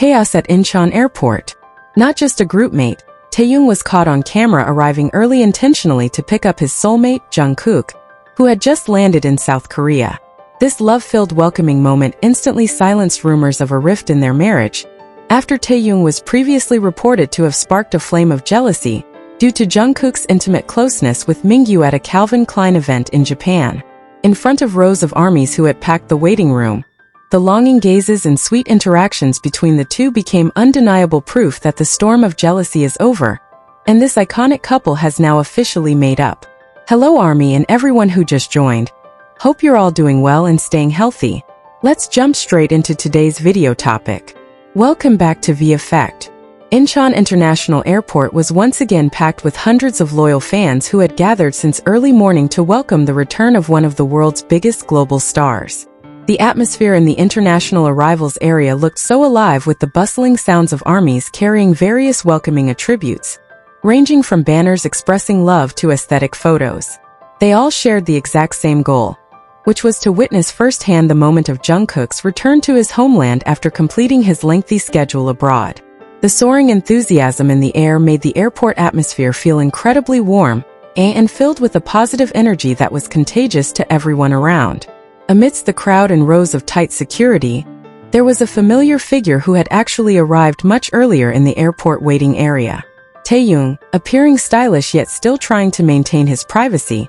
Chaos at Incheon Airport. Not just a groupmate, Taehyung was caught on camera arriving early intentionally to pick up his soulmate, Jungkook, who had just landed in South Korea. This love-filled welcoming moment instantly silenced rumors of a rift in their marriage, after Taehyung was previously reported to have sparked a flame of jealousy due to Jungkook's intimate closeness with Mingyu at a Calvin Klein event in Japan. In front of rows of ARMYs who had packed the waiting room, the longing gazes and sweet interactions between the two became undeniable proof that the storm of jealousy is over, and this iconic couple has now officially made up. Hello ARMY and everyone who just joined. Hope you're all doing well and staying healthy. Let's jump straight into today's video topic. Welcome back to Vkook. Incheon International Airport was once again packed with hundreds of loyal fans who had gathered since early morning to welcome the return of one of the world's biggest global stars. The atmosphere in the international arrivals area looked so alive with the bustling sounds of ARMYs carrying various welcoming attributes, ranging from banners expressing love to aesthetic photos. They all shared the exact same goal, which was to witness firsthand the moment of Jungkook's return to his homeland after completing his lengthy schedule abroad. The soaring enthusiasm in the air made the airport atmosphere feel incredibly warm and filled with a positive energy that was contagious to everyone around. Amidst the crowd and rows of tight security, there was a familiar figure who had actually arrived much earlier in the airport waiting area. Taehyung, appearing stylish yet still trying to maintain his privacy,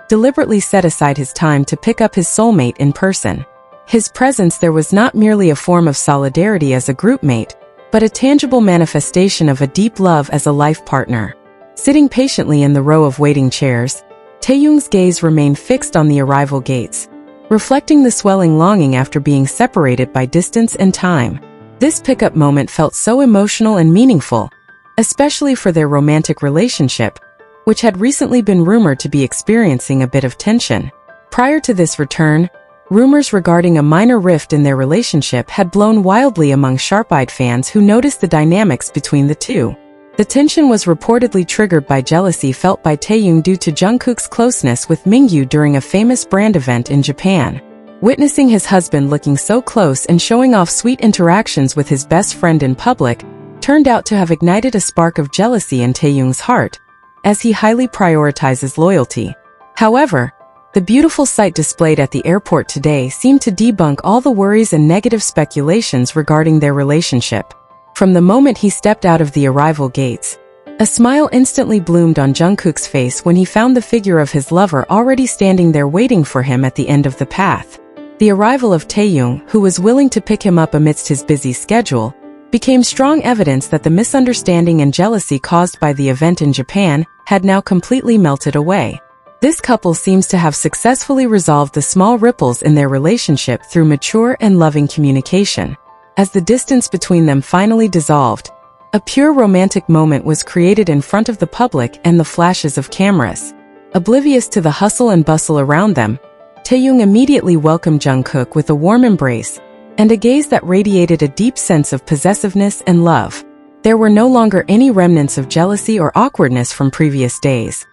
deliberately set aside his time to pick up his soulmate in person. His presence there was not merely a form of solidarity as a groupmate, but a tangible manifestation of a deep love as a life partner. Sitting patiently in the row of waiting chairs, Taehyung's gaze remained fixed on the arrival gates, reflecting the swelling longing after being separated by distance and time. This pickup moment felt so emotional and meaningful, especially for their romantic relationship, which had recently been rumored to be experiencing a bit of tension. Prior to this return, rumors regarding a minor rift in their relationship had blown wildly among sharp-eyed fans who noticed the dynamics between the two. The tension was reportedly triggered by jealousy felt by Taehyung due to Jungkook's closeness with Mingyu during a famous brand event in Japan. Witnessing his husband looking so close and showing off sweet interactions with his best friend in public turned out to have ignited a spark of jealousy in Taehyung's heart, as he highly prioritizes loyalty. However, the beautiful sight displayed at the airport today seemed to debunk all the worries and negative speculations regarding their relationship. From the moment he stepped out of the arrival gates, a smile instantly bloomed on Jungkook's face when he found the figure of his lover already standing there waiting for him at the end of the path. The arrival of Taehyung, who was willing to pick him up amidst his busy schedule, became strong evidence that the misunderstanding and jealousy caused by the event in Japan had now completely melted away. This couple seems to have successfully resolved the small ripples in their relationship through mature and loving communication. As the distance between them finally dissolved, a pure romantic moment was created in front of the public and the flashes of cameras. Oblivious to the hustle and bustle around them, Taehyung immediately welcomed Jungkook with a warm embrace and a gaze that radiated a deep sense of possessiveness and love. There were no longer any remnants of jealousy or awkwardness from previous days.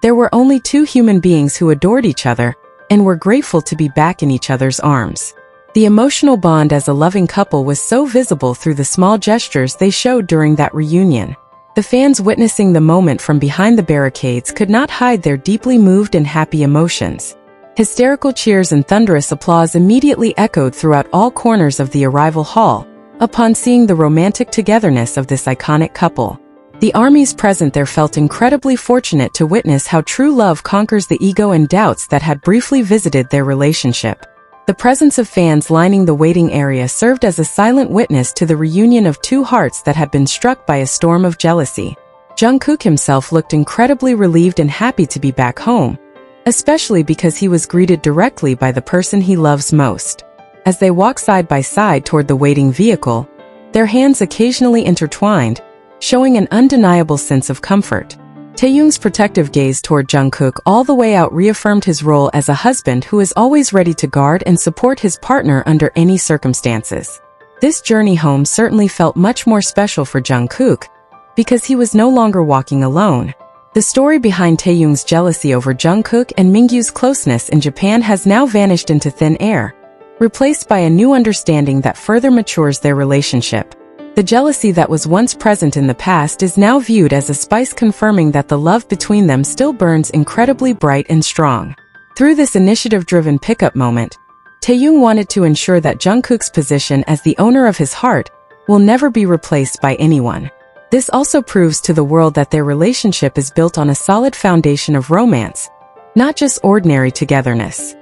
There were only two human beings who adored each other and were grateful to be back in each other's arms. The emotional bond as a loving couple was so visible through the small gestures they showed during that reunion. The fans witnessing the moment from behind the barricades could not hide their deeply moved and happy emotions. Hysterical cheers and thunderous applause immediately echoed throughout all corners of the arrival hall upon seeing the romantic togetherness of this iconic couple. The ARMYs present there felt incredibly fortunate to witness how true love conquers the ego and doubts that had briefly visited their relationship. The presence of fans lining the waiting area served as a silent witness to the reunion of two hearts that had been struck by a storm of jealousy. Jungkook himself looked incredibly relieved and happy to be back home, especially because he was greeted directly by the person he loves most. As they walked side by side toward the waiting vehicle, their hands occasionally intertwined, showing an undeniable sense of comfort. Taehyung's protective gaze toward Jungkook all the way out reaffirmed his role as a husband who is always ready to guard and support his partner under any circumstances. This journey home certainly felt much more special for Jungkook, because he was no longer walking alone. The story behind Taehyung's jealousy over Jungkook and Mingyu's closeness in Japan has now vanished into thin air, replaced by a new understanding that further matures their relationship. The jealousy that was once present in the past is now viewed as a spice, confirming that the love between them still burns incredibly bright and strong. Through this initiative-driven pickup moment, Taehyung wanted to ensure that Jungkook's position as the owner of his heart will never be replaced by anyone. This also proves to the world that their relationship is built on a solid foundation of romance, not just ordinary togetherness.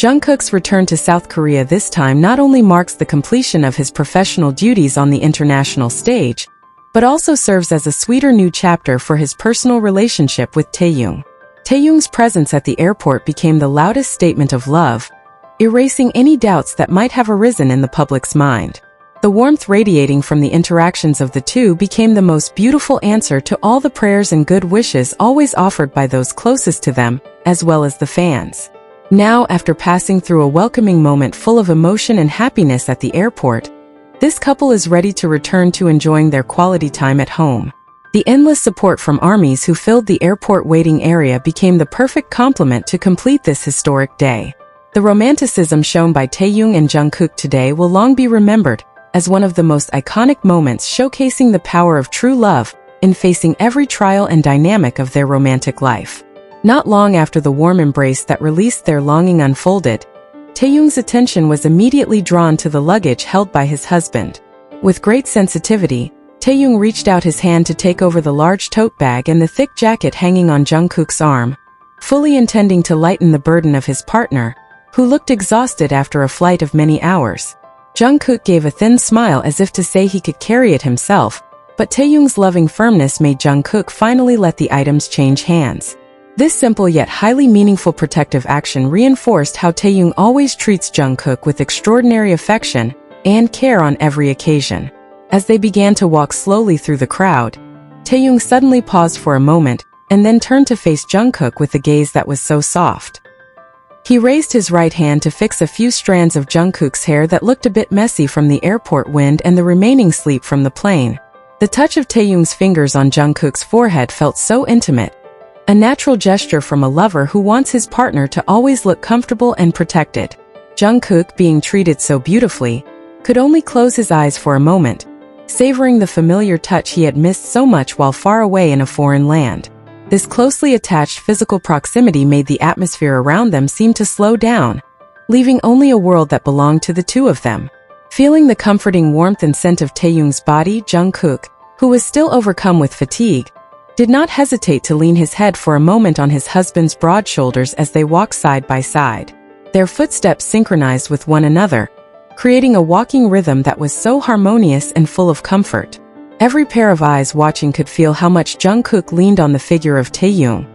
Jungkook's return to South Korea this time not only marks the completion of his professional duties on the international stage, but also serves as a sweeter new chapter for his personal relationship with Taehyung. Taehyung's presence at the airport became the loudest statement of love, erasing any doubts that might have arisen in the public's mind. The warmth radiating from the interactions of the two became the most beautiful answer to all the prayers and good wishes always offered by those closest to them, as well as the fans. Now, after passing through a welcoming moment full of emotion and happiness at the airport, this couple is ready to return to enjoying their quality time at home. The endless support from ARMYs who filled the airport waiting area became the perfect complement to complete this historic day. The romanticism shown by Taehyung and Jungkook today will long be remembered as one of the most iconic moments, showcasing the power of true love in facing every trial and dynamic of their romantic life. Not long after the warm embrace that released their longing unfolded, Taehyung's attention was immediately drawn to the luggage held by his husband. With great sensitivity, Taehyung reached out his hand to take over the large tote bag and the thick jacket hanging on Jungkook's arm, fully intending to lighten the burden of his partner, who looked exhausted after a flight of many hours. Jungkook gave a thin smile as if to say he could carry it himself, but Taehyung's loving firmness made Jungkook finally let the items change hands. This simple yet highly meaningful protective action reinforced how Taehyung always treats Jungkook with extraordinary affection and care on every occasion. As they began to walk slowly through the crowd, Taehyung suddenly paused for a moment and then turned to face Jungkook with a gaze that was so soft. He raised his right hand to fix a few strands of Jungkook's hair that looked a bit messy from the airport wind and the remaining sleep from the plane. The touch of Taehyung's fingers on Jungkook's forehead felt so intimate, a natural gesture from a lover who wants his partner to always look comfortable and protected. Jungkook, being treated so beautifully, could only close his eyes for a moment, savoring the familiar touch he had missed so much while far away in a foreign land. This closely attached physical proximity made the atmosphere around them seem to slow down, leaving only a world that belonged to the two of them. Feeling the comforting warmth and scent of Taehyung's body, Jungkook, who was still overcome with fatigue, did not hesitate to lean his head for a moment on his husband's broad shoulders as they walked side by side. Their footsteps synchronized with one another, creating a walking rhythm that was so harmonious and full of comfort. Every pair of eyes watching could feel how much Jungkook leaned on the figure of Taehyung,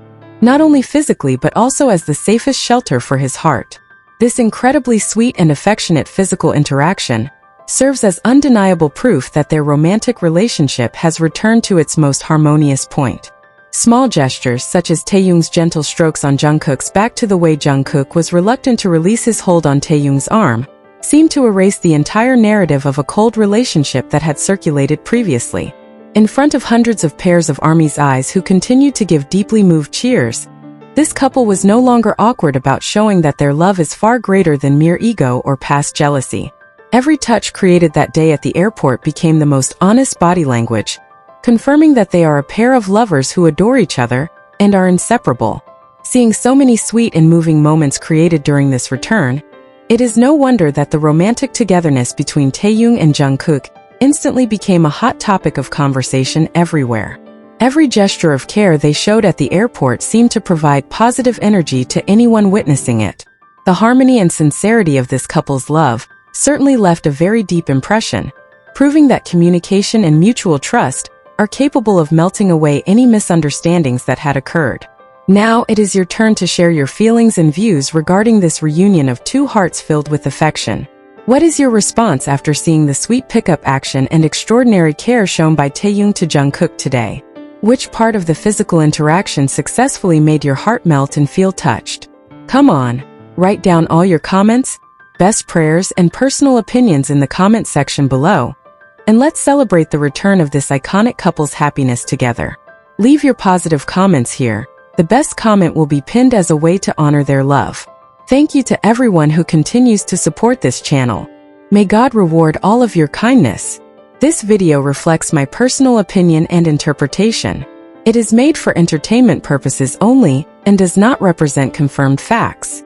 not only physically but also as the safest shelter for his heart. This incredibly sweet and affectionate physical interaction serves as undeniable proof that their romantic relationship has returned to its most harmonious point. Small gestures such as Taehyung's gentle strokes on Jungkook's back to the way Jungkook was reluctant to release his hold on Taehyung's arm seemed to erase the entire narrative of a cold relationship that had circulated previously. In front of hundreds of pairs of ARMY's eyes who continued to give deeply moved cheers, this couple was no longer awkward about showing that their love is far greater than mere ego or past jealousy. Every touch created that day at the airport became the most honest body language, confirming that they are a pair of lovers who adore each other and are inseparable. Seeing so many sweet and moving moments created during this return, it is no wonder that the romantic togetherness between Taehyung and Jungkook instantly became a hot topic of conversation everywhere. Every gesture of care they showed at the airport seemed to provide positive energy to anyone witnessing it. The harmony and sincerity of this couple's love certainly left a very deep impression, proving that communication and mutual trust are capable of melting away any misunderstandings that had occurred. Now it is your turn to share your feelings and views regarding this reunion of two hearts filled with affection. What is your response after seeing the sweet pickup action and extraordinary care shown by Taehyung to Jungkook today? Which part of the physical interaction successfully made your heart melt and feel touched? Come on, write down all your comments, best prayers, and personal opinions in the comment section below, and let's celebrate the return of this iconic couple's happiness together. Leave your positive comments here, The best comment will be pinned as a way to honor their love. Thank you to everyone who continues to support this channel. May God reward all of your kindness. This video reflects my personal opinion and interpretation. It is made for entertainment purposes only and does not represent confirmed facts.